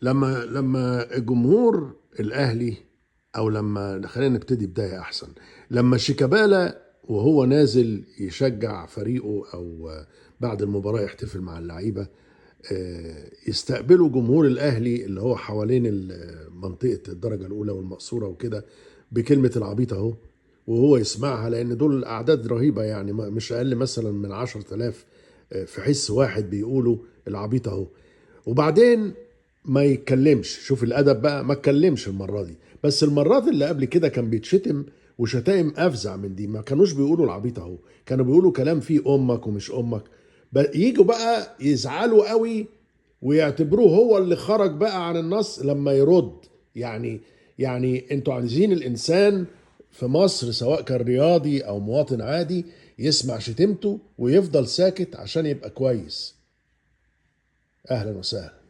لما الجمهور الاهلي، او لما خلينا نبتدي بدايه احسن، لما شيكابالا وهو نازل يشجع فريقه او بعد المباراه يحتفل مع اللعيبه، يستقبلوا جمهور الاهلي اللي هو حوالين منطقه الدرجه الاولى والمقصوره وكده بكلمه العبيط اهو، وهو يسمعها، لان دول اعداد رهيبه يعني مش اقل مثلا من 10,000 في حس واحد بيقولوا العبيط اهو. وبعدين ما يتكلمش، شوف الادب بقى، ما اتكلمش المره دي. بس المرات اللي قبل كده كان بيتشتم، وشتايم افزع من دي، ما كانوش بيقولوا العبيط اهو، كانوا بيقولوا كلام فيه امك ومش امك. يجوا بقى يزعلوا قوي ويعتبروه هو اللي خرج بقى عن النص لما يرد. يعني انتوا عايزين الانسان في مصر سواء كان رياضي او مواطن عادي يسمع شتمته ويفضل ساكت عشان يبقى كويس. اهلا وسهلا.